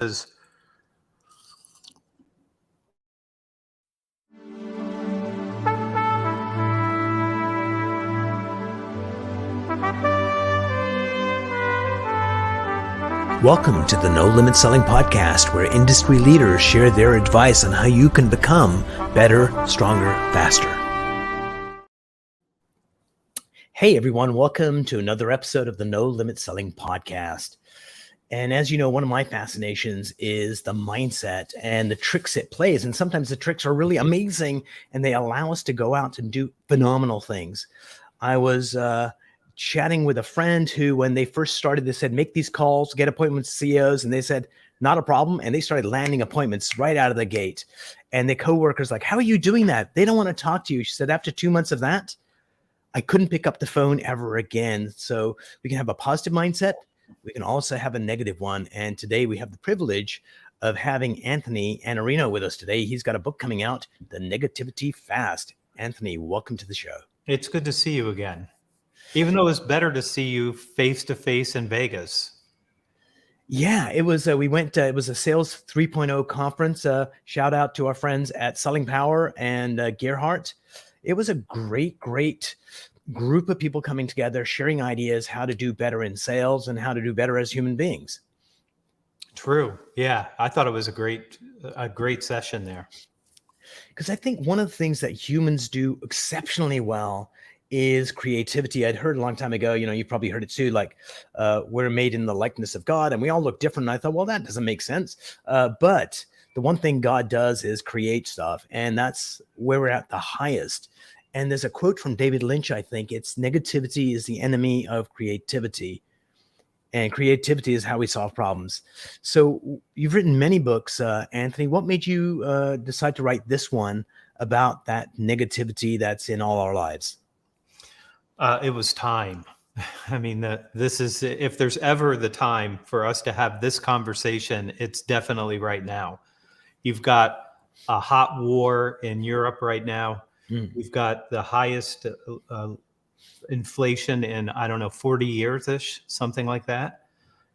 Welcome to the No Limit Selling Podcast, where industry leaders share their advice on how you can become better, stronger, faster. Hey everyone, welcome to another episode of the No Limit Selling Podcast. And as you know, one of my fascinations is the mindset and the tricks it plays. And sometimes the tricks are really amazing and they allow us to go out and do phenomenal things. I was chatting with a friend who, when they first started, they said, make these calls, get appointments with CEOs. And they said, not a problem. And they started landing appointments right out of the gate. And the coworkers like, how are you doing that? They don't want to talk to you. She said, after 2 months of that, I couldn't pick up the phone ever again. So we can have a positive mindset. We can also have a negative one. And today we have the privilege of having Anthony Iannarino with us today. He's got a book coming out, The Negativity Fast. Anthony, welcome to the show. It's good to see you again. Even though it's better to see you face to face in Vegas. Yeah, it was. We went. It was a Sales 3.0 conference. Shout out to our friends at Selling Power and Gerhardt. It was a great group of people coming together, sharing ideas how to do better in sales and how to do better as human beings. True. Yeah, I thought it was a great session there. Because I think one of the things that humans do exceptionally well is creativity. I'd heard a long time ago, you probably heard it too, like we're made in the likeness of God and we all look different. And I thought, well, that doesn't make sense. But the one thing God does is create stuff. And that's where we're at the highest. And there's a quote from David Lynch, I think it's negativity is the enemy of creativity. And creativity is how we solve problems. So you've written many books, Anthony. What made you decide to write this one about that negativity that's in all our lives? It was time. I mean, this is, if there's ever the time for us to have this conversation, it's definitely right now. You've got a hot war in Europe right now. We've got the highest inflation in, 40 years-ish, something like that.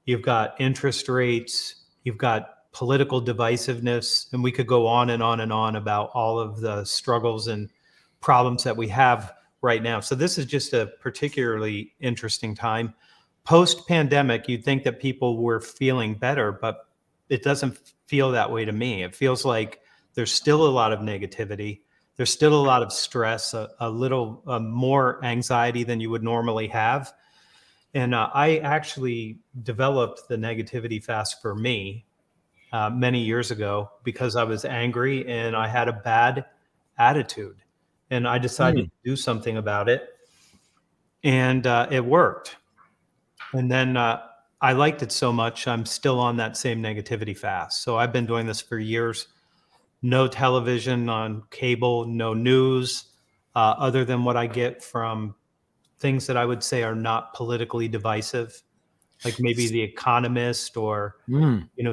You've got interest rates, you've got political divisiveness, and we could go on and on and on about all of the struggles and problems that we have right now. So this is just a particularly interesting time. Post-pandemic, you'd think that people were feeling better, but it doesn't feel that way to me. It feels like there's still a lot of negativity. There's still a lot of stress, a little more anxiety than you would normally have. And I actually developed the negativity fast for me many years ago because I was angry and I had a bad attitude. And I decided to do something about it. And it worked. And then I liked it so much, I'm still on that same negativity fast. So I've been doing this for years. No television on cable, no news, other than what I get from things that I would say are not politically divisive, like maybe The Economist or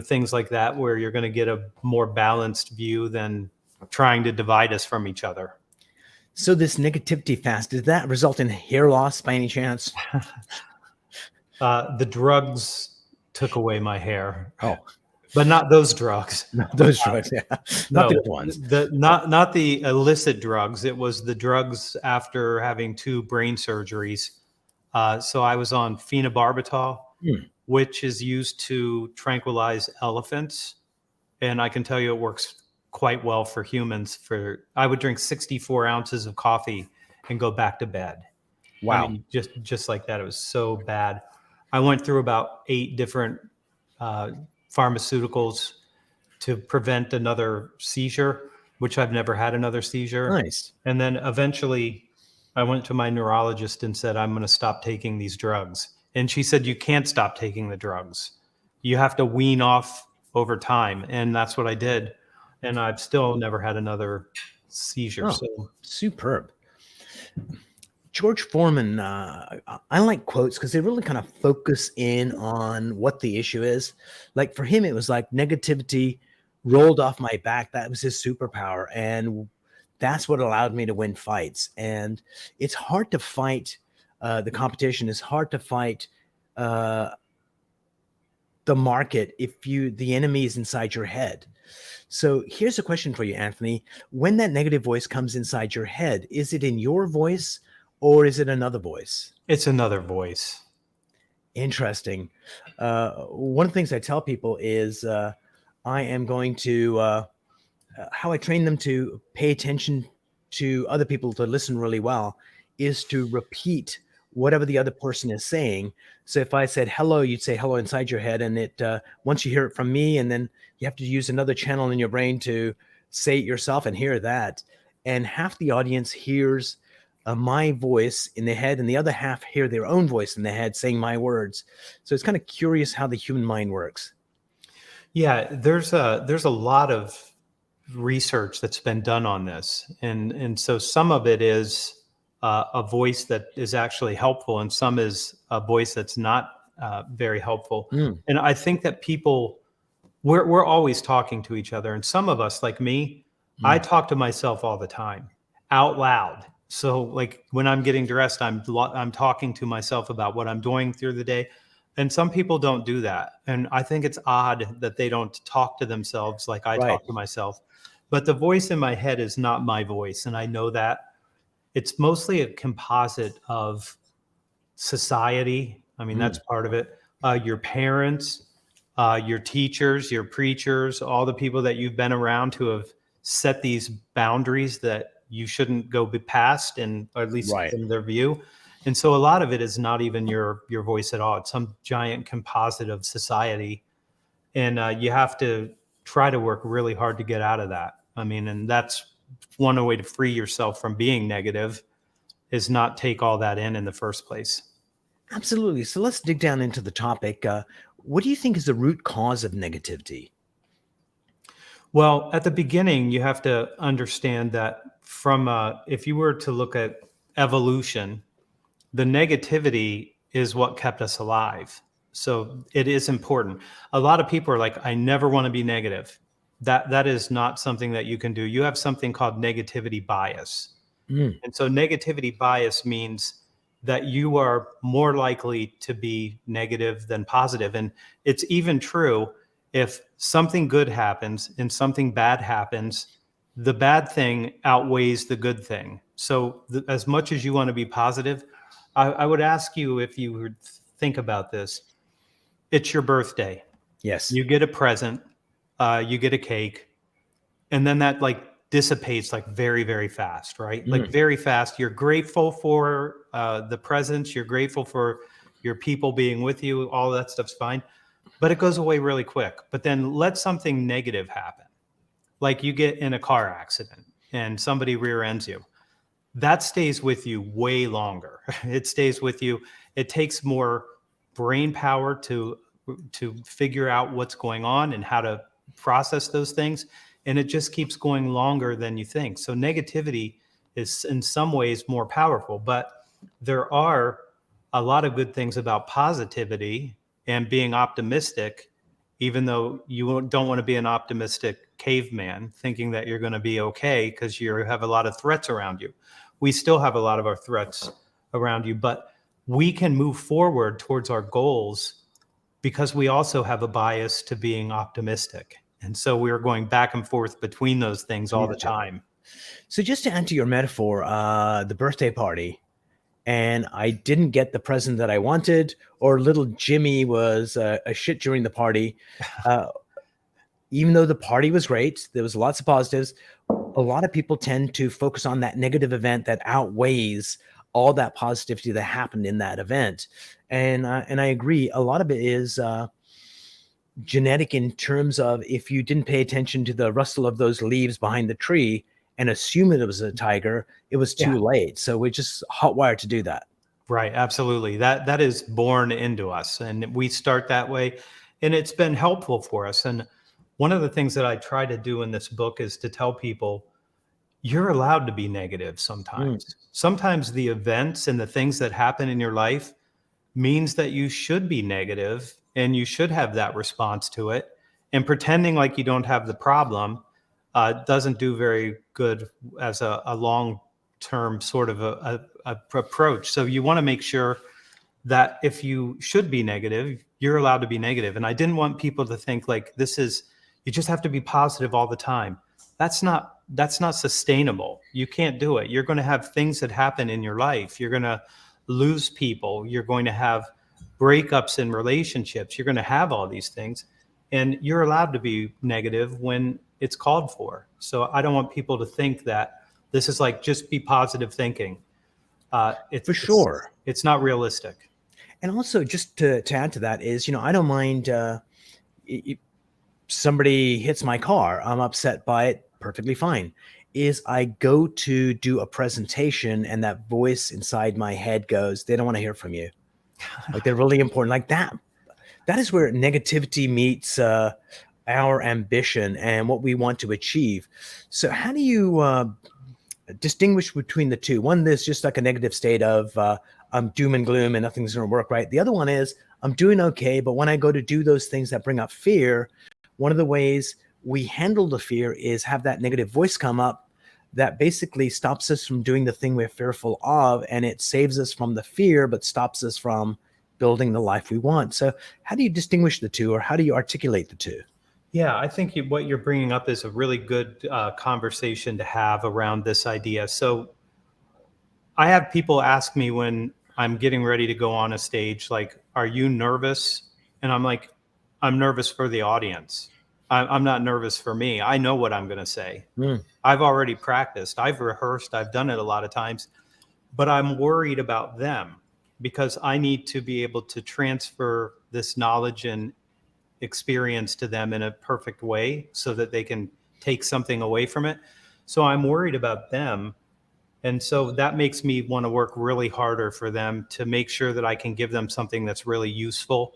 things like that, where you're going to get a more balanced view than trying to divide us from each other. So this negativity fast, did that result in hair loss by any chance? The drugs took away my hair. Oh. But not those drugs. Not those drugs, yeah. Not the good ones. Not the illicit drugs. It was the drugs after having 2 brain surgeries. So I was on phenobarbital, which is used to tranquilize elephants. And I can tell you it works quite well for humans. I would drink 64 ounces of coffee and go back to bed. Wow. I mean, just like that. It was so bad. I went through about 8 different pharmaceuticals to prevent another seizure, which I've never had another seizure. Nice. And then eventually I went to my neurologist and said, I'm going to stop taking these drugs. And she said, you can't stop taking the drugs. You have to wean off over time. And that's what I did. And I've still never had another seizure. Oh, so superb. George Foreman, I like quotes because they really kind of focus in on what the issue is. Like for him, it was like negativity rolled off my back. That was his superpower. And that's what allowed me to win fights. And it's hard to fight the competition. It's hard to fight the market if the enemy is inside your head. So here's a question for you, Anthony. When that negative voice comes inside your head, is it in your voice or is it another voice? It's another voice. Interesting. One of the things I tell people is I am going to how I train them to pay attention to other people, to listen really well, is to repeat whatever the other person is saying. So if I said hello, you'd say hello inside your head, and it once you hear it from me, and then you have to use another channel in your brain to say it yourself and hear that. And half the audience hears my voice in their head, and the other half hear their own voice in their head saying my words. So it's kind of curious how the human mind works. Yeah, there's a lot of research that's been done on this, and so some of it is a voice that is actually helpful, and some is a voice that's not very helpful. Mm. And I think that people, we're always talking to each other, and some of us, like me, I Mm. talk to myself all the time, out loud. So like when I'm getting dressed, I'm talking to myself about what I'm doing through the day. And some people don't do that. And I think it's odd that they don't talk to themselves like I Right. talk to myself. But the voice in my head is not my voice. And I know that. It's mostly a composite of society. I mean, that's Mm. part of it. Your parents, your teachers, your preachers, all the people that you've been around who have set these boundaries that you shouldn't go past, and or at least Right. in their view. And so a lot of it is not even your voice at all. It's some giant composite of society, and you have to try to work really hard to get out of that. I mean, and that's one way to free yourself from being negative, is not take all that in the first place. Absolutely. So let's dig down into the topic. What do you think is the root cause of negativity? Well, at the beginning, you have to understand that from if you were to look at evolution, the negativity is what kept us alive. So it is important. A lot of people are like, I never want to be negative. That is not something that you can do. You have something called negativity bias. Mm. And so negativity bias means that you are more likely to be negative than positive. And it's even true if something good happens and something bad happens, the bad thing outweighs the good thing. So as much as you want to be positive, I would ask you, if you would think about this, it's your birthday. Yes. You get a present, you get a cake, and then that like dissipates like very, very fast, right? Like Mm. very fast. You're grateful for the presents. You're grateful for your people being with you. All that stuff's fine, but it goes away really quick. But then let something negative happen, like you get in a car accident and somebody rear ends you. That stays with you way longer. It stays with you. It takes more brain power to figure out what's going on and how to process those things, and it just keeps going longer than you think. So negativity is in some ways more powerful, but there are a lot of good things about positivity and being optimistic, even though you don't want to be an optimistic caveman thinking that you're going to be okay because you have a lot of threats around you. We still have a lot of our threats around you, but we can move forward towards our goals because we also have a bias to being optimistic. And so we're going back and forth between those things all the Understood. time. So just to add to your metaphor, the birthday party, and I didn't get the present that I wanted, or little Jimmy was a shit during the party. Uh, Even though the party was great, there was lots of positives. A lot of people tend to focus on that negative event that outweighs all that positivity that happened in that event. And I agree. A lot of it is genetic, in terms of if you didn't pay attention to the rustle of those leaves behind the tree and assume it was a tiger, it was Yeah. too late. So we're just hot wired to do that. Right, absolutely. That is born into us, and we start that way, and it's been helpful for us. And one of the things that I try to do in this book is to tell people you're allowed to be negative Mm. sometimes. Sometimes the events and the things that happen in your life means that you should be negative and you should have that response to it. And pretending like you don't have the problem doesn't do very good as a long term sort of a approach. So you want to make sure that if you should be negative, you're allowed to be negative. And I didn't want people to think like you just have to be positive all the time. That's not sustainable. You can't do it. You're going to have things that happen in your life. You're going to lose people. You're going to have breakups in relationships. You're going to have all these things. And you're allowed to be negative when it's called for. So I don't want people to think that this is like just be positive thinking. For sure. It's not realistic. And also, just to add to that is, I don't mind somebody hits my car. I'm upset by it. Perfectly fine. Is I go to do a presentation and that voice inside my head goes, they don't want to hear from you. Like they're really important. Like that. That is where negativity meets our ambition and what we want to achieve. So how do you distinguish between the two? One, there's just like a negative state of I'm doom and gloom and nothing's going to work right. The other one is I'm doing okay, but when I go to do those things that bring up fear, one of the ways we handle the fear is have that negative voice come up that basically stops us from doing the thing we're fearful of, and it saves us from the fear, but stops us from building the life we want. So how do you distinguish the two, or how do you articulate the two? Yeah, I think what you're bringing up is a really good conversation to have around this idea. So I have people ask me when I'm getting ready to go on a stage, like, are you nervous? And I'm like, I'm nervous for the audience. I'm not nervous for me. I know what I'm going to say. I've already practiced. I've rehearsed. I've done it a lot of times. But I'm worried about them because I need to be able to transfer this knowledge and experience to them in a perfect way so that they can take something away from it. So I'm worried about them. And so that makes me want to work really harder for them to make sure that I can give them something that's really useful.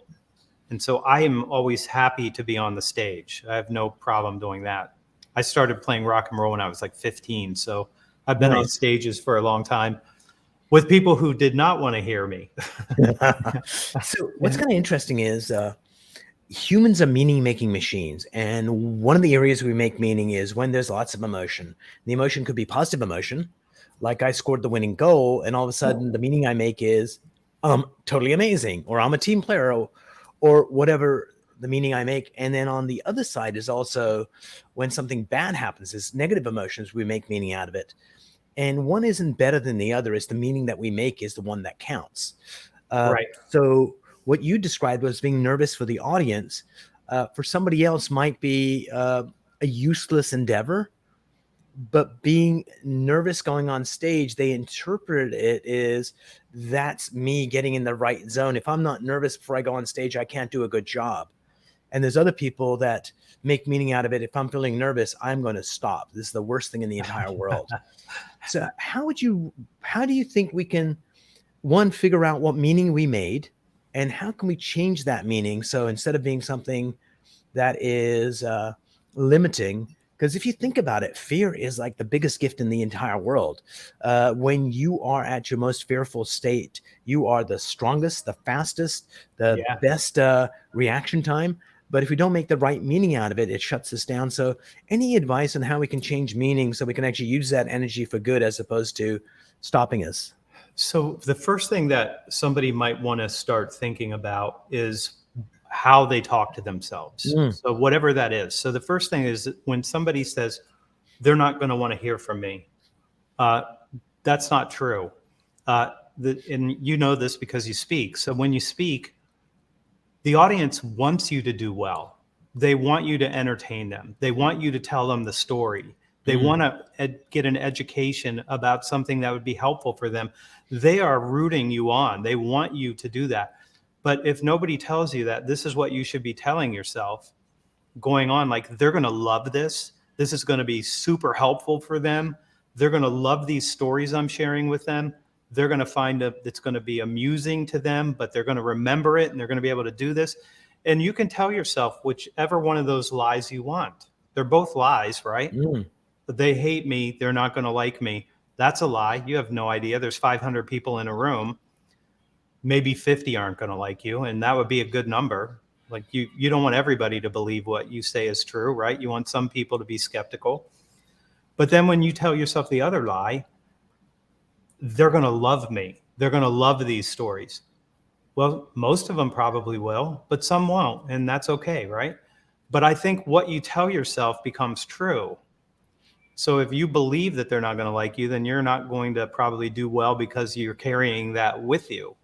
And so I am always happy to be on the stage. I have no problem doing that. I started playing rock and roll when I was like 15. So I've been on stages for a long time with people who did not want to hear me. So what's kind of interesting is humans are meaning-making machines. And one of the areas we make meaning is when there's lots of emotion. The emotion could be positive emotion, like I scored the winning goal, and all of a sudden the meaning I make is totally amazing, or I'm a team player, or whatever the meaning I make. And then on the other side is also when something bad happens, is negative emotions, we make meaning out of it. And one isn't better than the other. It's the meaning that we make is the one that counts. Right. So what you described was being nervous for the audience. For somebody else might be a useless endeavor, but being nervous going on stage, they interpret it as that's me getting in the right zone. If I'm not nervous before I go on stage, I can't do a good job. And there's other people that make meaning out of it. If I'm feeling nervous, I'm going to stop. This is the worst thing in the entire world. So how do you think we can, one, figure out what meaning we made, and how can we change that meaning? So instead of being something that is limiting, because if you think about it, fear is like the biggest gift in the entire world. When you are at your most fearful state, you are the strongest, the fastest, the best reaction time. But if we don't make the right meaning out of it, it shuts us down. So any advice on how we can change meaning so we can actually use that energy for good as opposed to stopping us? So the first thing that somebody might want to start thinking about is how they talk to themselves. So whatever that is. So the first thing is when somebody says they're not going to want to hear from me, that's not true. And you know this because you speak. So when you speak, the audience wants you to do well. They want you to entertain them. They want you to tell them the story. They want to get an education about something that would be helpful for them. They are rooting you on. They want you to do that. But if nobody tells you that this is what you should be telling yourself going on, like they're going to love this. This is going to be super helpful for them. They're going to love these stories I'm sharing with them. They're going to find it's going to be amusing to them, but they're going to remember it and they're going to be able to do this. And you can tell yourself whichever one of those lies you want. They're both lies, right? But they hate me. They're not going to like me. That's a lie. You have no idea. There's 500 people in a room. Maybe 50 aren't going to like you. And that would be a good number. Like you don't want everybody to believe what you say is true, right? You want some people to be skeptical. But then when you tell yourself the other lie, they're going to love me. They're going to love these stories. Well, most of them probably will, but some won't, and that's okay, right? But I think what you tell yourself becomes true. So if you believe that they're not going to like you, then you're not going to probably do well because you're carrying that with you.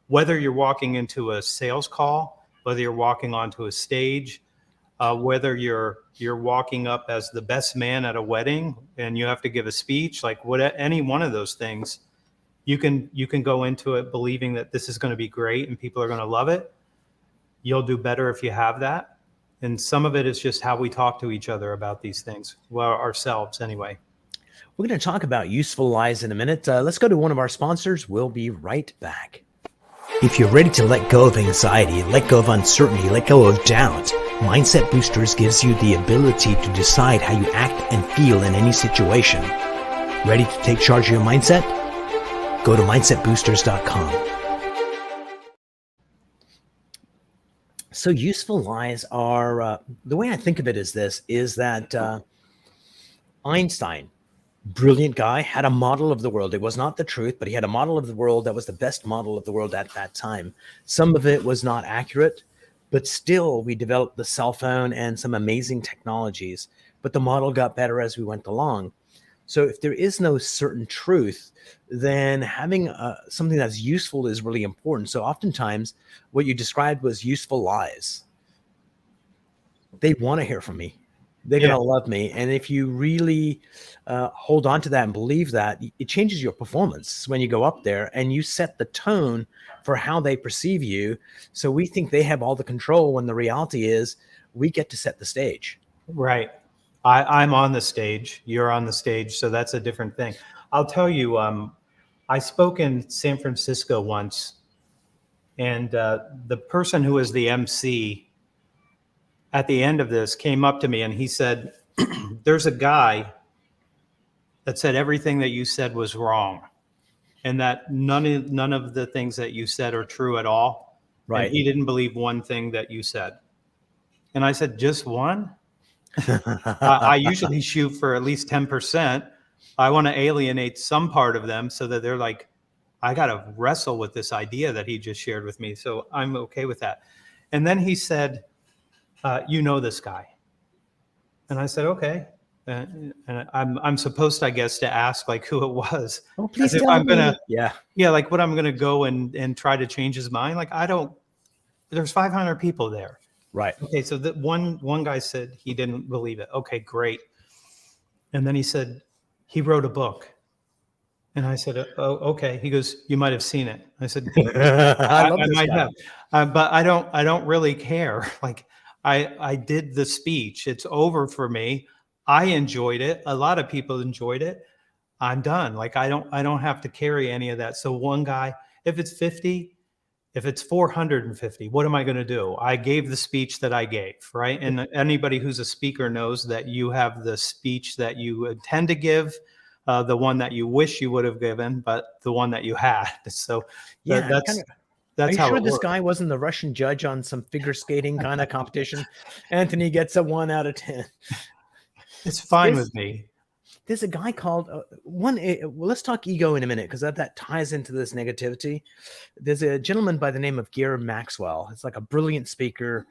Whether you're walking into a sales call, whether you're walking onto a stage, whether you're walking up as the best man at a wedding and you have to give a speech, like what any one of those things, you can go into it believing that this is going to be great and people are going to love it. You'll do better if you have that. And some of it is just how we talk to each other about these things, well, ourselves anyway. We're going to talk about useful lies in a minute. Let's go to one of our sponsors. We'll be right back. If you're ready to let go of anxiety, let go of uncertainty, let go of doubt, Mindset Boosters gives you the ability to decide how you act and feel in any situation. Ready to take charge of your mindset? Go to mindsetboosters.com. So useful lies are, the way I think of it is this, is that Einstein, brilliant guy, had a model of the world. It was not the truth, but he had a model of the world that was the best model of the world at that time. Some of it was not accurate, but still we developed the cell phone and some amazing technologies, but the model got better as we went along. So if there is no certain truth, then having something that's useful is really important. So oftentimes what you described was useful lies. They want to hear from me. They're going to love me. And if you really hold on to that and believe that, it changes your performance when you go up there and you set the tone for how they perceive you. So we think they have all the control when the reality is we get to set the stage. Right. I'm on the stage. You're on the stage. So that's a different thing. I'll tell you, I spoke in San Francisco once, and the person who was the MC at the end of this came up to me and he said, there's a guy that said everything that you said was wrong and that none of the things that you said are true at all. Right. And he didn't believe one thing that you said. And I said, just one? I usually shoot for at least 10%. I want to alienate some part of them so that they're like, I got to wrestle with this idea that he just shared with me. So I'm okay with that. And then he said, you know this guy. And I said, okay. And I'm supposed, I guess, to ask like who it was. Oh, please as if tell I'm me. gonna, yeah, like what I'm gonna go and try to change his mind. Like there's 500 people there. right. Okay, so that one guy said he didn't believe it. Okay, great. And then he said he wrote a book. And I said, oh, okay. He goes, you might have seen it. I said, I love I this might guy. have, but I don't really care. Like I did the speech. It's over for me. I enjoyed it. A lot of people enjoyed it. I'm done. Like I don't have to carry any of that. So one guy, if it's 50, if it's 450, what am I going to do? I gave the speech that I gave, right? And anybody who's a speaker knows that you have the speech that you intend to give, the one that you wish you would have given, but the one that you had. So Yeah, that's are you how sure it this works. guy wasn't the Russian judge on some figure skating kind of competition? Anthony gets a 1 out of 10. It's fine with me. There's a guy called well, let's talk ego in a minute because that ties into this negativity. There's a gentleman by the name of Gary Maxwell. It's like a brilliant speaker.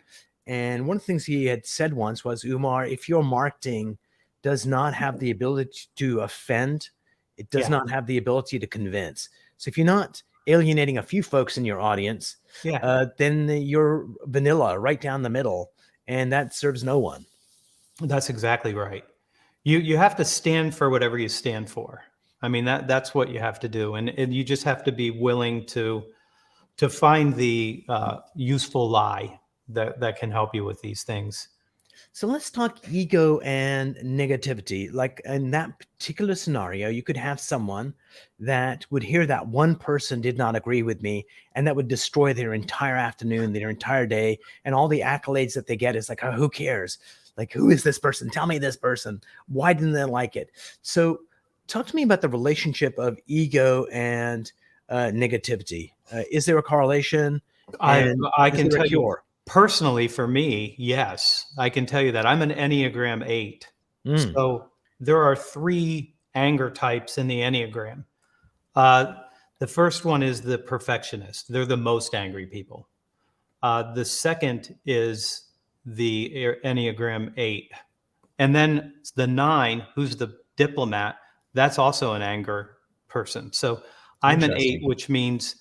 And one of the things he had said once was, Umar, if your marketing does not have the ability to offend, it does not have the ability to convince. So if you're not alienating a few folks in your audience, then you're vanilla right down the middle, and that serves no one. That's exactly right. You have to stand for whatever you stand for. I mean, that's what you have to do. And you just have to be willing to find the useful lie that can help you with these things. So let's talk ego and negativity. Like in that particular scenario, you could have someone that would hear that one person did not agree with me, and that would destroy their entire afternoon, their entire day, and all the accolades that they get is like, oh, who cares? Like, who is this person? Tell me this person. Why didn't they like it? So talk to me about the relationship of ego and negativity. Is there a correlation? I can tell you cure? personally, for me, yes, I can tell you that I'm an Enneagram 8. So there are 3 anger types in the Enneagram. The The first one is the perfectionist. They're the most angry people. The second is the Enneagram 8. And then the 9, who's the diplomat, that's also an anger person. So I'm an 8, Interesting. which means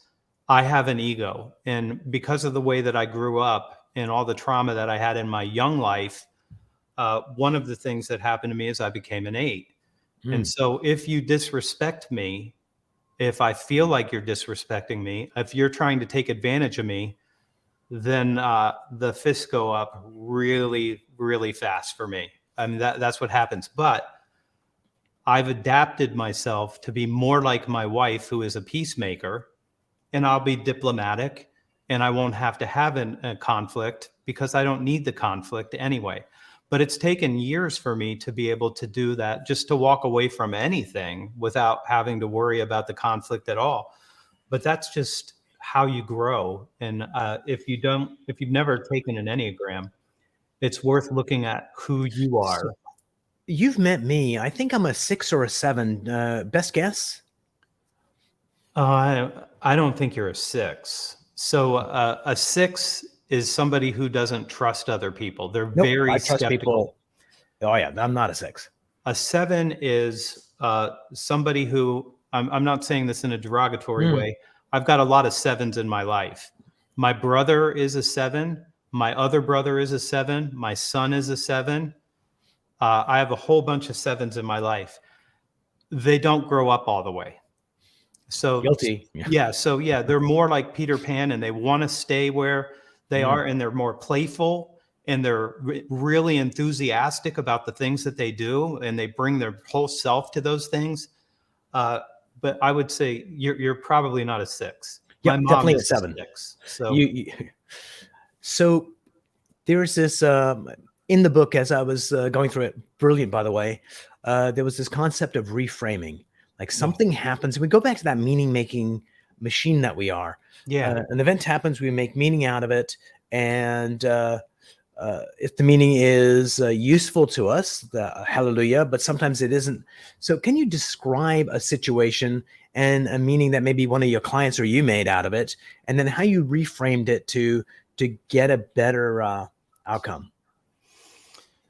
I have an ego. And because of the way that I grew up and all the trauma that I had in my young life, one of the things that happened to me is I became an 8. And Mm. so if you disrespect me, if I feel like you're disrespecting me, if you're trying to take advantage of me, then the fists go up really, really fast for me. I mean, that's what happens. But I've adapted myself to be more like my wife, who is a peacemaker, and I'll be diplomatic, and I won't have to have a conflict because I don't need the conflict anyway. But it's taken years for me to be able to do that, just to walk away from anything without having to worry about the conflict at all. But that's just how you grow. And if you've never taken an Enneagram, it's worth looking at who you So are. you've met me. I think I'm a 6 or a 7. Best guess? I don't think you're a 6. So a 6 is somebody who doesn't trust other people. They're Nope. very I trust skeptical. people. Oh yeah, I'm not a 6. A 7 is somebody who, I'm not saying this in a derogatory Mm. way. I've got a lot of 7s in my life. My brother is a 7. My other brother is a 7. My son is a 7. I have a whole bunch of 7s in my life. They don't grow up all the way. So Guilty. Yeah. yeah, they're more like Peter Pan, and they want to stay where they Mm. are, and they're more playful, and they're really enthusiastic about the things that they do, and they bring their whole self to those things. Uh, but I would say you're probably not a 6. My Yep, mom definitely a is a 7. 6. So You so there's this in the book as I was going through it, brilliant by the way. There was this concept of reframing. Like yeah, something happens, we go back to that meaning making machine that we are. yeah, An event happens, we make meaning out of it, and if the meaning is useful to us, hallelujah, but sometimes it isn't. So, can you describe a situation and a meaning that maybe one of your clients or you made out of it, and then how you reframed it to get a better outcome?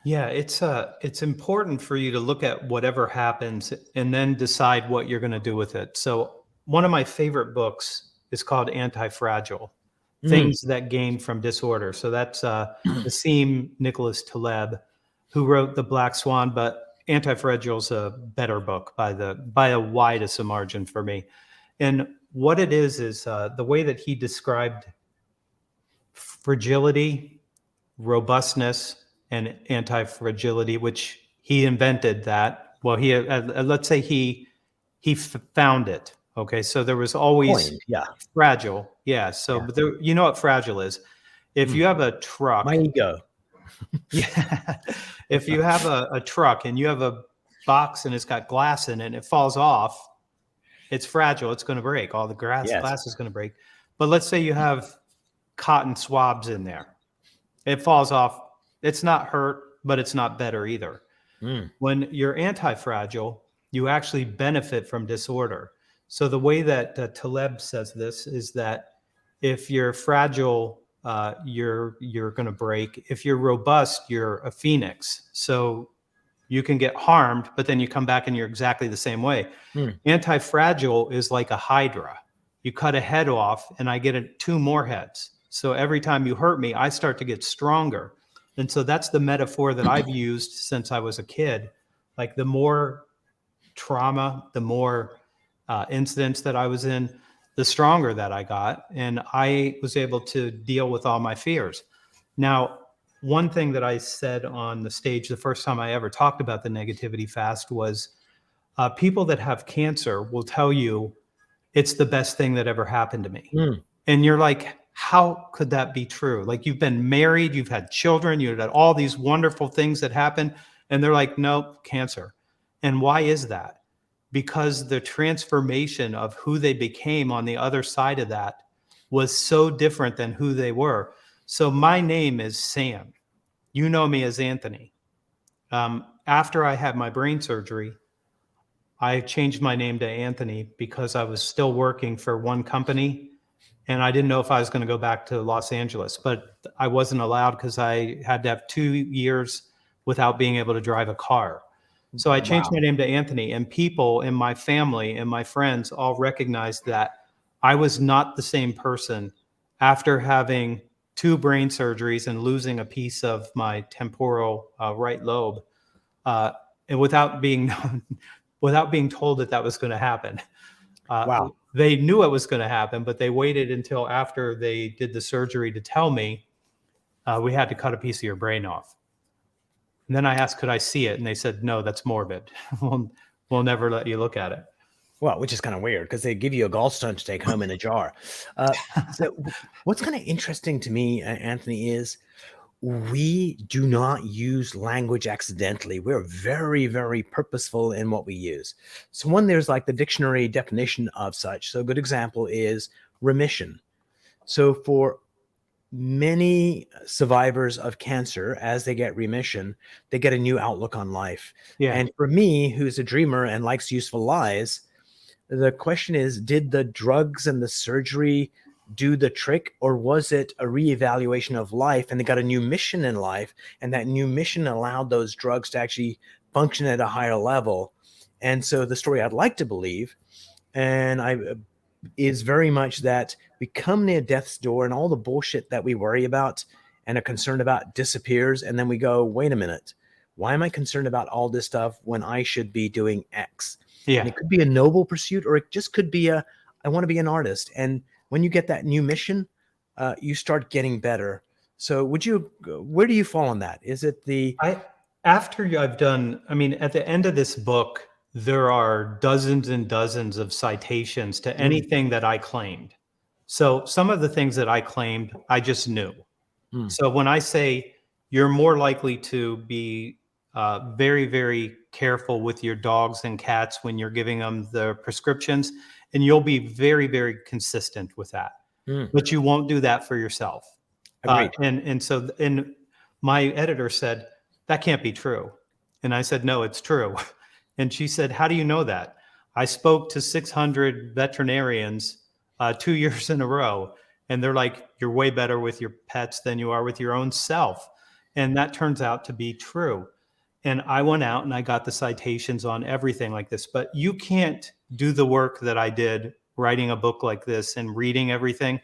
yeah. It's important for you to look at whatever happens and then decide what you're going to do with it. So one of my favorite books is called Anti-Fragile: Mm, Things That Gain from Disorder. So that's Nassim Nicholas Taleb, who wrote The Black Swan, but Anti-Fragile is a better book by a widest a margin for me. And what it is the way that he described fragility, robustness, and anti-fragility, which he invented that. Well, let's say found it. Okay, so there was always coined, yeah. fragile. Yeah. So, Yeah. but there, you know what fragile is? If Mm. you have a My truck, ego. yeah, if you have a truck and you have a box and it's got glass in it and it falls off, it's fragile. It's going to break. All the Yes. glass is going to break. But let's say you have cotton swabs in there. It falls off. It's not hurt, but it's not better either. Mm. When you're anti-fragile, you actually benefit from disorder. So the way that Taleb says this is that if you're fragile, you're going to break. If you're robust, you're a phoenix. So you can get harmed, but then you come back and you're exactly the same way. Mm. Anti-fragile is like a hydra. You cut a head off, and I get 2 more heads. So every time you hurt me, I start to get stronger. And so that's the metaphor that I've used since I was a kid. Like the more trauma, the more incidents that I was in, the stronger that I got. And I was able to deal with all my fears. Now, one thing that I said on the stage the first time I ever talked about the negativity fast was people that have cancer will tell you it's the best thing that ever happened to me. Mm. And you're like, how could that be true? Like you've been married, you've had children, you've had all these wonderful things that happen. And they're like, nope, cancer. And why is that? Because the transformation of who they became on the other side of that was so different than who they were. So my name is Sam. You know me as Anthony. After I had my brain surgery, I changed my name to Anthony because I was still working for one company and I didn't know if I was going to go back to Los Angeles, but I wasn't allowed because I had to have 2 years without being able to drive a car. So I changed my Wow. name to Anthony, and people in my family and my friends all recognized that I was not the same person after having 2 brain surgeries and losing a piece of my temporal right lobe, uh, and without being without being told that that was going to happen. Uh, Wow. they knew it was going to happen, but they waited until after they did the surgery to tell me we had to cut a piece of your brain off. And then I asked, could I see it? And they said, no, that's morbid. We'll never let you look at it. Well, which is kind of weird because they give you a gallstone to take home in a jar. What's kind of interesting to me, Anthony, is we do not use language accidentally. We're very, very purposeful in what we use. So, one, there's like the dictionary definition of such. So, a good example is remission. So, for many survivors of cancer, as they get remission, they get a new outlook on life. Yeah. And for me, who's a dreamer and likes useful lies, the question is, did the drugs and the surgery do the trick, or was it a reevaluation of life and they got a new mission in life, and that new mission allowed those drugs to actually function at a higher level? And so the story I'd like to believe, and I is very much that we come near death's door and all the bullshit that we worry about and are concerned about disappears, and then we go, wait a minute, why am I concerned about all this stuff when I should be doing X? And Yeah. it could be a noble pursuit, or it just could be a, I want to be an artist. And when you get that new mission, you start getting better. So where do you fall on that? Is it the, I've done, I mean, at the end of this book, there are dozens and dozens of citations to anything that I claimed. So some of the things that I claimed, I just knew. Mm. So when I say you're more likely to be very, very careful with your dogs and cats when you're giving them the prescriptions, and you'll be very, very consistent with that. Mm. But you won't do that for yourself. Agreed. And my editor said, that can't be true. And I said, no, it's true. And she said, how do you know that? I spoke to 600 veterinarians 2 years in a row, and they're like, you're way better with your pets than you are with your own self. And that turns out to be true. And I went out and I got the citations on everything like this. But you can't do the work that I did writing a book like this and reading everything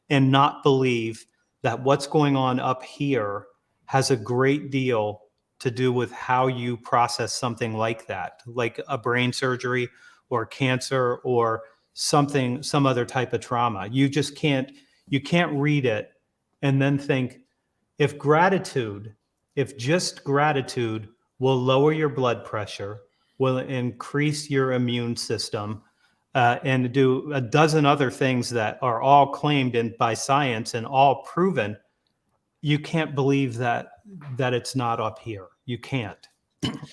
and not believe that what's going on up here has a great deal to do with how you process something like that, like a brain surgery or cancer or something, some other type of trauma. You can't read it and then think, if just gratitude will lower your blood pressure, will increase your immune system, and do a dozen other things that are all claimed by science and all proven, you can't believe that it's not up here. You can't.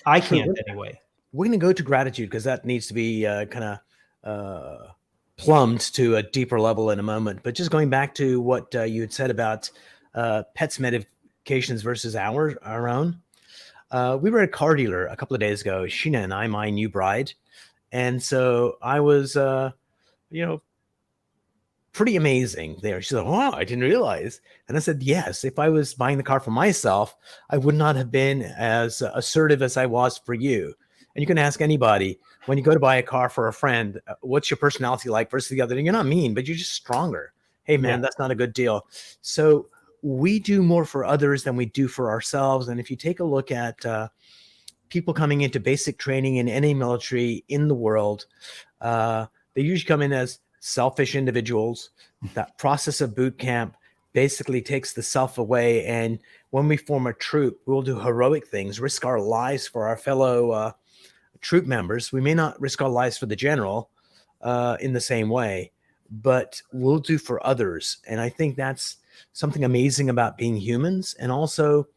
I Sure. can't anyway. We're going to go to gratitude because that needs to be kind of plumbed to a deeper level in a moment. But just going back to what you had said about pets' medications versus our own. We were at a car dealer a couple of days ago, Sheena and I, my new bride. And so I was, pretty amazing there. She said, wow, I didn't realize. And I said, yes, if I was buying the car for myself, I would not have been as assertive as I was for you. And you can ask anybody, when you go to buy a car for a friend, what's your personality like versus the other? And you're not mean, but you're just stronger. Hey, man, Yeah. that's not a good deal. So we do more for others than we do for ourselves. And if you take a look at people coming into basic training in any military in the world, they usually come in as selfish individuals. That process of boot camp basically takes the self away. And when we form a troop, we'll do heroic things, risk our lives for our fellow troop members. We may not risk our lives for the general in the same way, but we'll do for others. And I think that's something amazing about being humans. And also,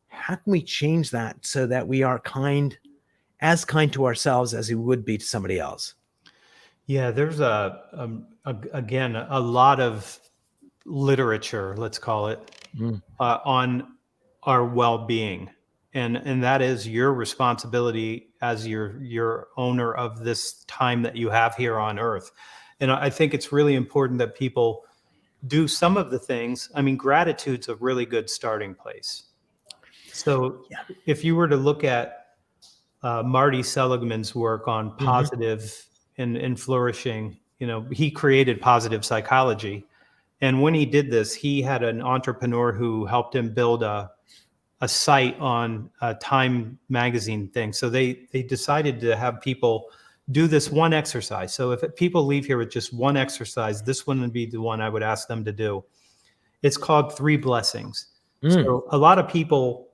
how can we change that so that we are as kind to ourselves as we would be to somebody else? Yeah, there's again a lot of literature, let's call it, Mm. on our well-being, and that is your responsibility as your owner of this time that you have here on earth. And I think it's really important that people do some of the things. I mean, gratitude's a really good starting place. So Yeah. if you were to look at Marty Seligman's work on Hmm. positive and flourishing, he created positive psychology. And when he did this, he had an entrepreneur who helped him build a site on a Time magazine thing. So they decided to have people do this one exercise. So if people leave here with just one exercise, this one would be the one I would ask them to do. It's called Three Blessings. Mm. So a lot of people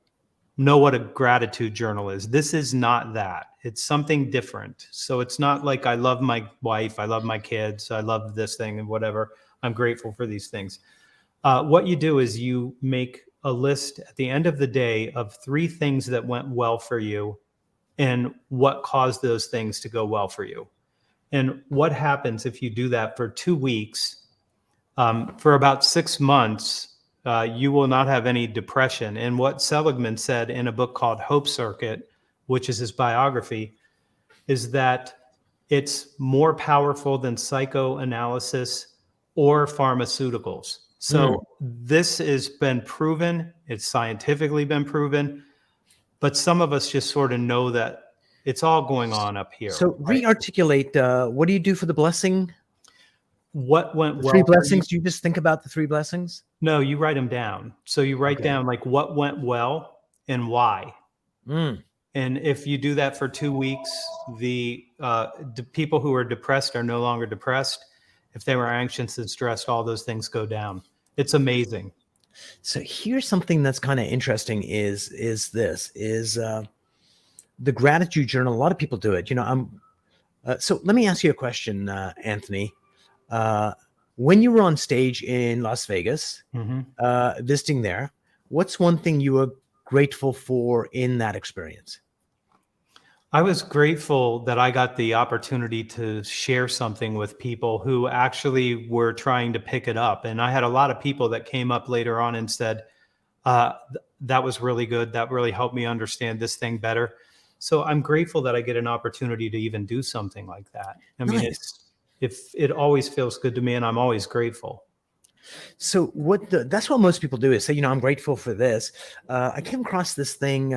know what a gratitude journal is. This is not that. It's something different. So it's not like I love my wife, I love my kids, I love this thing and whatever. I'm grateful for these things. What you do is you make a list at the end of the day of 3 things that went well for you and what caused those things to go well for you. And what happens if you do that for 2 weeks? For about 6 months, you will not have any depression. And what Seligman said in a book called Hope Circuit, which is his biography, is that it's more powerful than psychoanalysis or pharmaceuticals. Mm. So this has been proven, it's scientifically been proven, but some of us just sort of know that it's all going on up here, So right? re-articulate, what do you do for the blessing? What went The three well for you? blessings? Do you just think about the three blessings? No, you write them down. So you write Okay. down like what went well and why. Mm. And if you do that for 2 weeks, the people who are depressed are no longer depressed. If they were anxious and stressed, all those things go down. It's amazing. So here's something that's kind of interesting is the gratitude journal. A lot of people do it. So let me ask you a question, Anthony. Uh, when you were on stage in Las Vegas, Mhm. visiting there, what's one thing you were grateful for in that experience? I was grateful that I got the opportunity to share something with people who actually were trying to pick it up. And I had a lot of people that came up later on and said, that was really good. That really helped me understand this thing better. So I'm grateful that I get an opportunity to even do something like that. I mean, Nice. if it always feels good to me, and I'm always grateful. So that's what most people do is say, I'm grateful for this. I came across this thing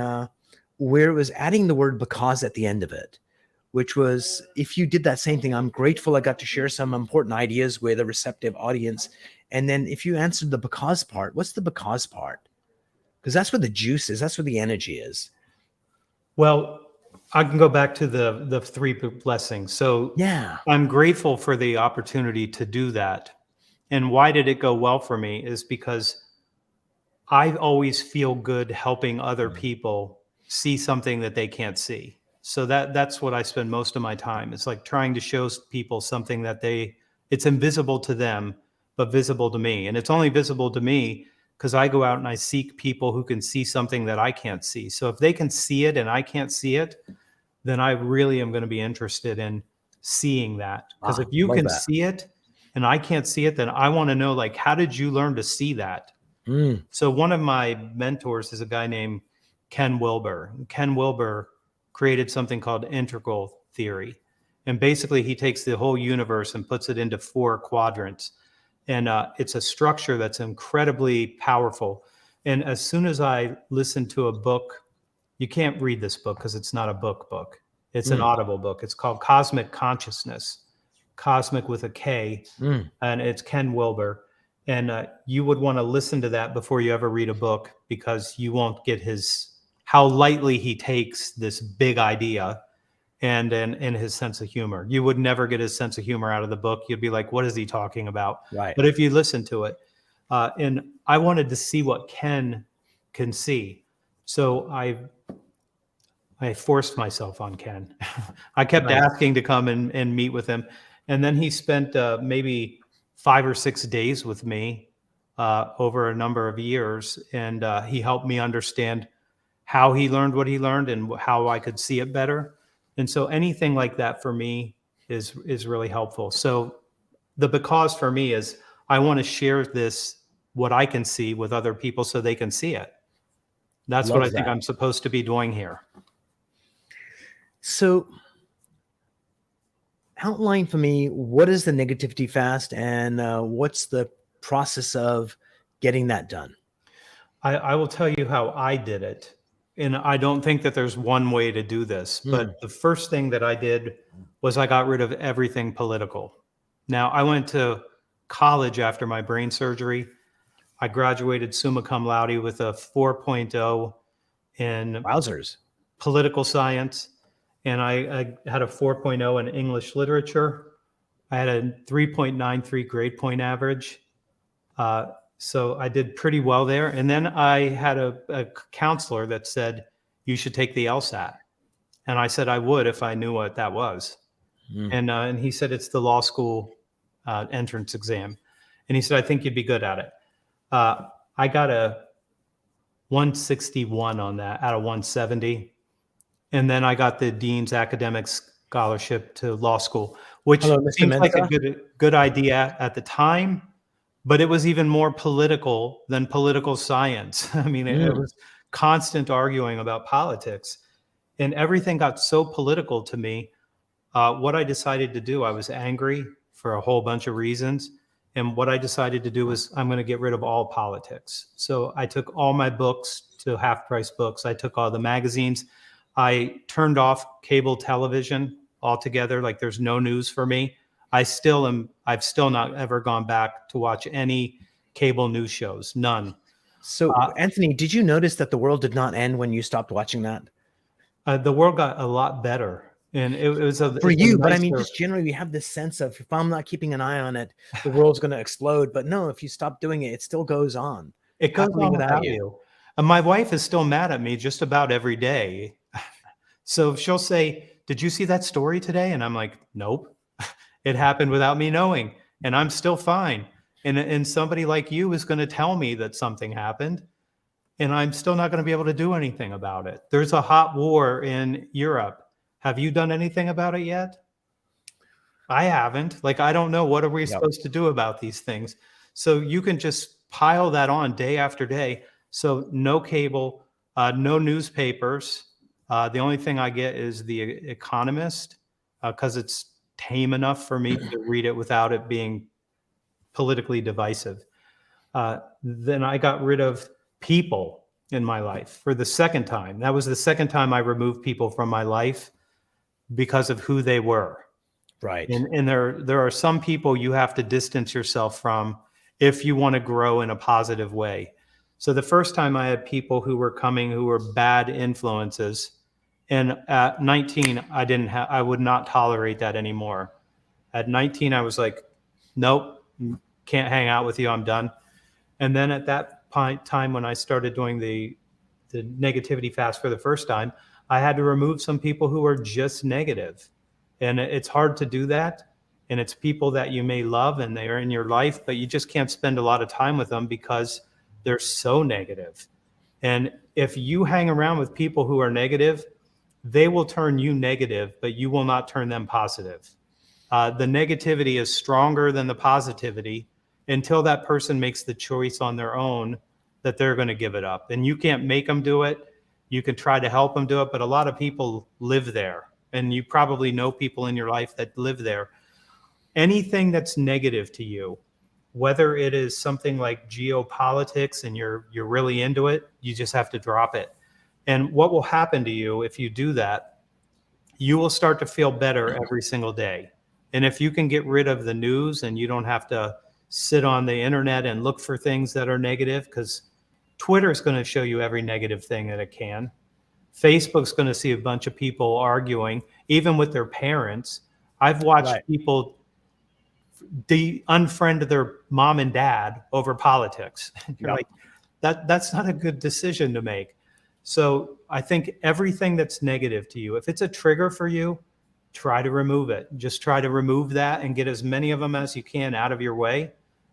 where it was adding the word because at the end of it, which was if you did that same thing, I'm grateful I got to share some important ideas with a receptive audience. And then if you answered the because part, what's the because part? Because that's where the juice is, that's where the energy is. Well, I can go back to the three blessings. So Yeah. I'm grateful for the opportunity to do that. And why did it go well for me is because I always feel good helping other people see something that they can't see. So that's what I spend most of my time. It's like trying to show people something that it's invisible to them, but visible to me. And it's only visible to me because I go out and I seek people who can see something that I can't see. So if they can see it and I can't see it, then I really am going to be interested in seeing that. Because if you Love can that. see it and I can't see it, then I want to know, like, how did you learn to see that? Mm. So one of my mentors is a guy named Ken Wilber. Ken Wilber created something called integral theory. And basically, he takes the whole universe and puts it into 4 quadrants. And it's a structure that's incredibly powerful. And as soon as I listen to a book, you can't read this book because it's not a book. It's an Mm. audible book. It's called Cosmic Consciousness, Cosmic with a K, Mm. and it's Ken Wilber. And you would want to listen to that before you ever read a book because you won't get how lightly he takes this big idea and his sense of humor. You would never get his sense of humor out of the book. You'd be like, what is he talking about? Right. But if you listen to it, and I wanted to see what Ken can see. So I forced myself on Ken. I kept Nice. asking to come and meet with him. And then he spent maybe 5 or 6 days with me over a number of years. And he helped me understand how he learned what he learned and how I could see it better. And so anything like that for me is really helpful. So the because for me is I want to share this, what I can see with other people so they can see it. That's what I Love think that. I'm supposed to be doing here. So outline for me, what is the negativity fast, and what's the process of getting that done? I will tell you how I did it. And I don't think that there's one way to do this, but Mm, the first thing that I did was I got rid of everything political. Now, I went to college after my brain surgery. I graduated summa cum laude with a 4.0 in wowzers. political science, and I had a 4.0 in English literature. I had a 3.93 grade point average. Uh, so I did pretty well there. And then I had a counselor that said, you should take the LSAT. And I said I would if I knew what that was. Mm. And he said, it's the law school entrance exam. And he said, I think you'd be good at it. I got a 161 on that out of 170. And then I got the Dean's Academic Scholarship to law school, which Hello, Mr. seems like a Mensa. good idea at the time, but it was even more political than political science. I mean, it Mm. was constant arguing about politics, and everything got so political to me. What I decided to do, I was angry for a whole bunch of reasons. And what I decided to do was I'm going to get rid of all politics. So I took all my books to half price books. I took all the magazines. I turned off cable television altogether. Like there's no news for me. I've still not ever gone back to watch any cable news shows. None. So, Uh, Anthony, did you notice that the world did not end when you stopped watching that? the world got a lot better. And For it's a you, but I mean, nicer. just generally, we have this sense of if I'm not keeping an eye on it, the world's going to explode. But no, if you stop doing it, it still goes on, It goes happily on without without you. you. And my wife is still mad at me just about every day. So she'll say, "Did you see that story today?" And I'm like, "Nope. It happened without me knowing, and I'm still fine." And somebody like you is going to tell me that something happened, and I'm still not going to be able to do anything about it. There's a hot war in Europe. Have you done anything about it yet? I haven't. Like, I don't know. What are we Yep. supposed to do about these things? So you can just pile that on day after day. So no cable, no newspapers. The only thing I get is The Economist because it's tame enough for me to read it without it being politically divisive. Then I got rid of people in my life for the second time. That was the second time I removed people from my life because of who they were. Right. And there are some people you have to distance yourself from if you want to grow in a positive way. So the first time I had people who were coming who were bad influences, and at 19 I would not tolerate that anymore. At 19 I was like, nope, can't hang out with you, I'm done. And then at that time when I started doing the negativity fast for the first time, I had to remove some people who were just negative. And it's hard to do that. And it's people that you may love and they are in your life, but you just can't spend a lot of time with them because they're so negative. And if you hang around with people who are negative, they will turn you negative, but you will not turn them positive. The negativity is stronger than the positivity until that person makes the choice on their own that they're going to give it up. And you can't make them do it. You can try to help them do it, but a lot of people live there. And you probably know people in your life that live there. Anything that's negative to you, whether it is something like geopolitics and you're really into it, you just have to drop it. And what will happen to you if you do that, you will start to feel better every single day. And if you can get rid of the news and you don't have to sit on the internet and look for things that are negative, because Twitter is going to show you every negative thing that it can. Facebook's going to see a bunch of people arguing, even with their parents. I've watched Right. people unfriend their mom and dad over politics. You're Yep. like, that's not a good decision to make. So I think everything that's negative to you, if it's a trigger for you, try to remove it. Just try to remove that and get as many of them as you can out of your way,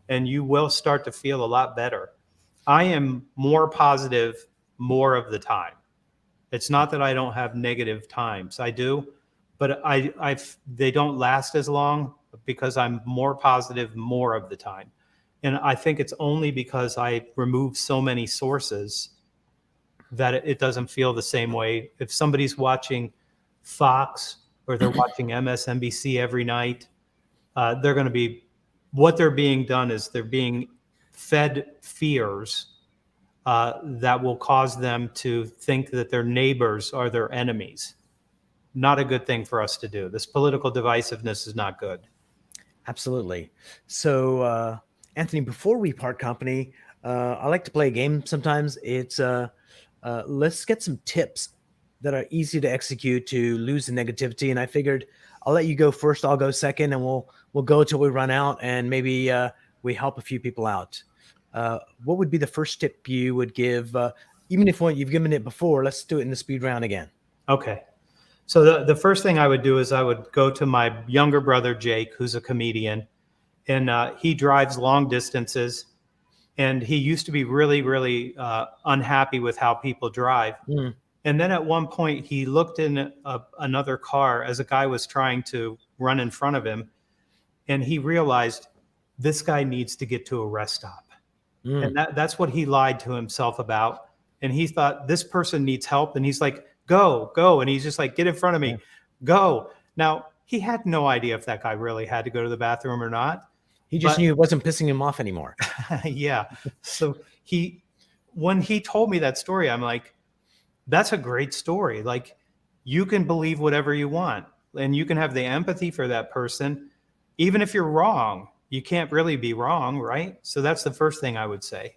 and you will start to feel a lot better. I am more positive more of the time. It's not that I don't have negative times. I do, but they don't last as long because I'm more positive more of the time. And I think it's only because I remove so many sources that it doesn't feel the same way. If somebody's watching Fox or they're watching MSNBC every night, they're going to be, what they're being done is they're being fed fears that will cause them to think that their neighbors are their enemies. Not a good thing for us to do. This political divisiveness is not good. Absolutely. So, Anthony, before we part company, I like to play a game sometimes. It's let's get some tips that are easy to execute to lose the negativity. And I figured I'll let you go first. I'll go second, and we'll go till we run out, and maybe we help a few people out. What would be the first tip you would give? Even if you've given it before, let's do it in the speed round again. Okay. So the first thing I would do is I would go to my younger brother, Jake, who's a comedian, and he drives long distances. And he used to be really, really unhappy with how people drive. Mm. And then at one point, he looked in another car as a guy was trying to run in front of him. And he realized this guy needs to get to a rest stop. Mm. And that's what he lied to himself about. And he thought, this person needs help. And he's like, go. And he's just like, get in front of me, Yeah. go. Now, he had no idea if that guy really had to go to the bathroom or not. He just knew it wasn't pissing him off anymore. Yeah. So when he told me that story, I'm like, that's a great story. Like, you can believe whatever you want and you can have the empathy for that person. Even if you're wrong, you can't really be wrong, right? So that's the first thing I would say.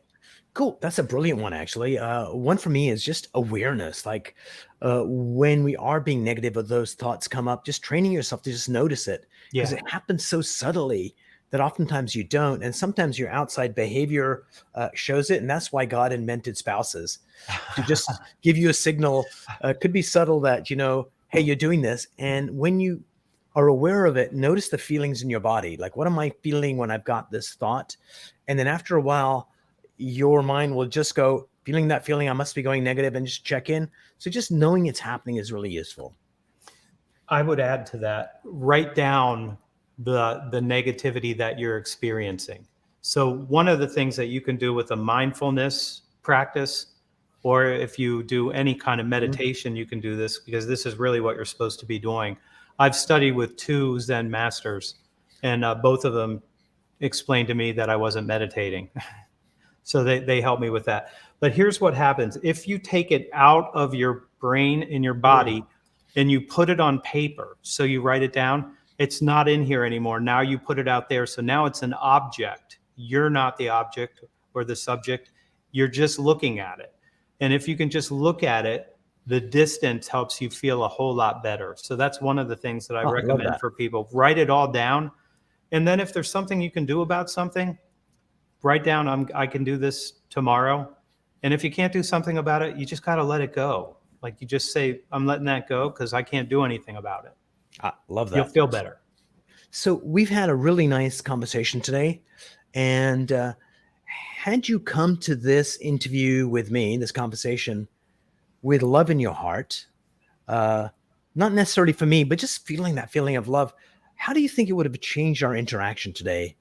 Cool. That's a brilliant one, actually. One for me is just awareness. Like when we are being negative or those thoughts come up, just training yourself to just notice it because Yeah. it happens so subtly that oftentimes you don't. And sometimes your outside behavior shows it. And that's why God invented spouses to just give you a signal. Could be subtle that, hey, you're doing this. And when you are aware of it, notice the feelings in your body. Like, what am I feeling when I've got this thought? And then after a while, your mind will just go, feeling that feeling, I must be going negative, and just check in. So just knowing it's happening is really useful. I would add to that, write down the negativity that you're experiencing. So one of the things that you can do with a mindfulness practice, or if you do any kind of meditation, you can do this because this is really what you're supposed to be doing. I've studied with 2 Zen masters, and both of them explained to me that I wasn't meditating. So they help me with that. But here's what happens. If you take it out of your brain and your body and you put it on paper, so you write it down, it's not in here anymore. Now you put it out there. So now it's an object. You're not the object or the subject. You're just looking at it. And if you can just look at it, the distance helps you feel a whole lot better. So that's one of the things that I recommend for people. Write it all down. And then if there's something you can do about something, write down, I can do this tomorrow. And if you can't do something about it, you just got to let it go. Like, you just say, I'm letting that go because I can't do anything about it. I love that. You'll feel better. So we've had a really nice conversation today. And had you come to this interview with me, this conversation, with love in your heart, not necessarily for me, but just feeling that feeling of love, how do you think it would have changed our interaction today?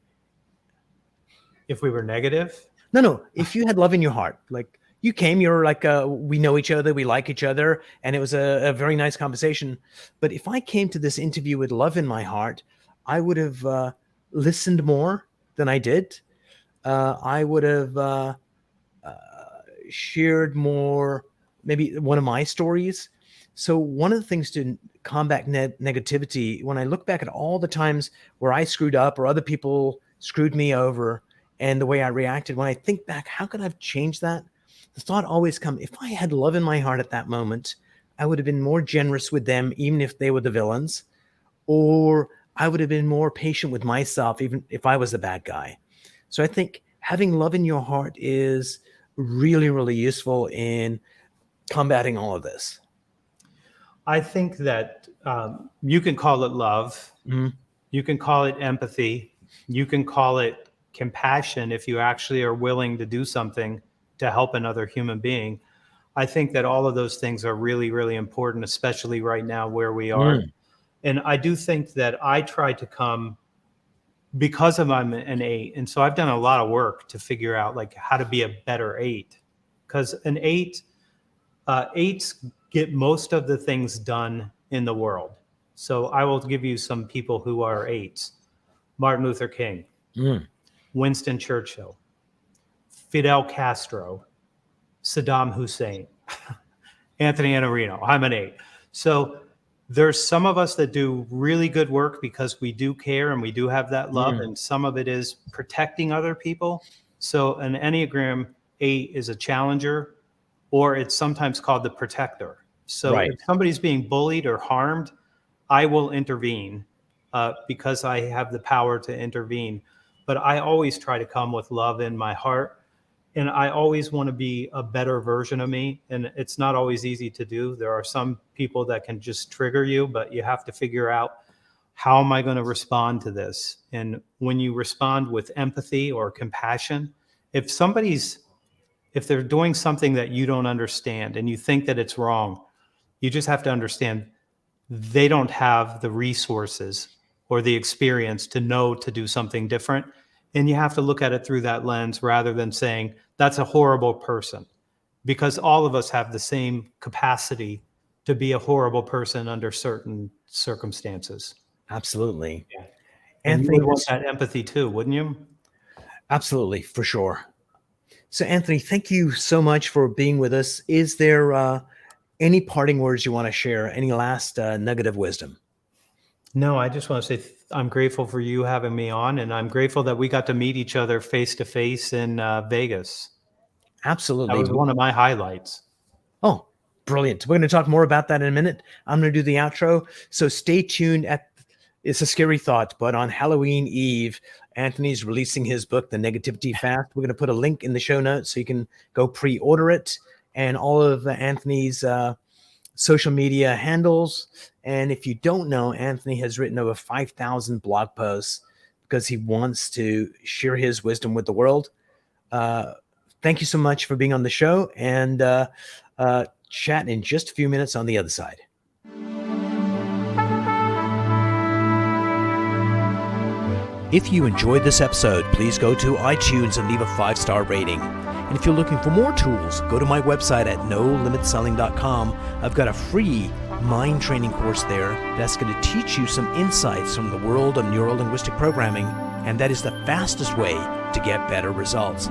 If we were negative? No. If you had love in your heart, like you came, you're like, we know each other, we like each other, and it was a very nice conversation. But if I came to this interview with love in my heart, I would have listened more than I did. I would have shared more, maybe one of my stories. So one of the things to combat negativity, when I look back at all the times where I screwed up or other people screwed me over and the way I reacted, when I think back, how could I have changed that? The thought always comes, if I had love in my heart at that moment, I would have been more generous with them, even if they were the villains, or I would have been more patient with myself, even if I was the bad guy. So I think having love in your heart is really, really useful in combating all of this. I think that you can call it love. Mm-hmm. You can call it empathy. You can call it compassion if you actually are willing to do something to help another human being. I think that all of those things are really, really important, especially right now where we are. And I do think that I try to come, because I'm an 8, and so I've done a lot of work to figure out like how to be a better 8. Because an 8, Eights get most of the things done in the world. So I will give you some people who are eights: Martin Luther King, Mm, Winston Churchill, Fidel Castro, Saddam Hussein, Anthony Iannarino. I'm an eight. So there's some of us that do really good work because we do care and we do have that love, mm, and some of it is protecting other people. So an Enneagram 8 is a challenger, or it's sometimes called the protector. So right. if somebody's being bullied or harmed, I will intervene because I have the power to intervene. But I always try to come with love in my heart, and I always want to be a better version of me. And it's not always easy to do. There are some people that can just trigger you, but you have to figure out, how am I going to respond to this? And when you respond with empathy or compassion, if they're doing something that you don't understand and you think that it's wrong, you just have to understand they don't have the resources or the experience to know to do something different. And you have to look at it through that lens rather than saying that's a horrible person, because all of us have the same capacity to be a horrible person under certain circumstances. Absolutely. Yeah. And you Anthony, would want that empathy too, wouldn't you? absolutely, for sure. So, Anthony, thank you so much for being with us. Is there any parting words you want to share? Any last nugget of wisdom? No, I just want to say I'm grateful for you having me on, and I'm grateful that we got to meet each other face to face in Vegas. That Absolutely. was one of my highlights. Oh, brilliant. We're going to talk more about that in a minute. I'm going to do the outro. So stay tuned. It's a scary thought, but on Halloween Eve, Anthony's releasing his book, The Negativity Fast. We're going to put a link in the show notes so you can go pre-order it, and all of Anthony's social media handles. And if you don't know, Anthony has written over 5,000 blog posts because he wants to share his wisdom with the world. Thank you so much for being on the show, and chat in just a few minutes on the other side. If you enjoyed this episode, please go to iTunes and leave a 5-star rating. And if you're looking for more tools, go to my website at nolimitselling.com. I've got a free mind training course there that's going to teach you some insights from the world of neuro-linguistic programming, and that is the fastest way to get better results.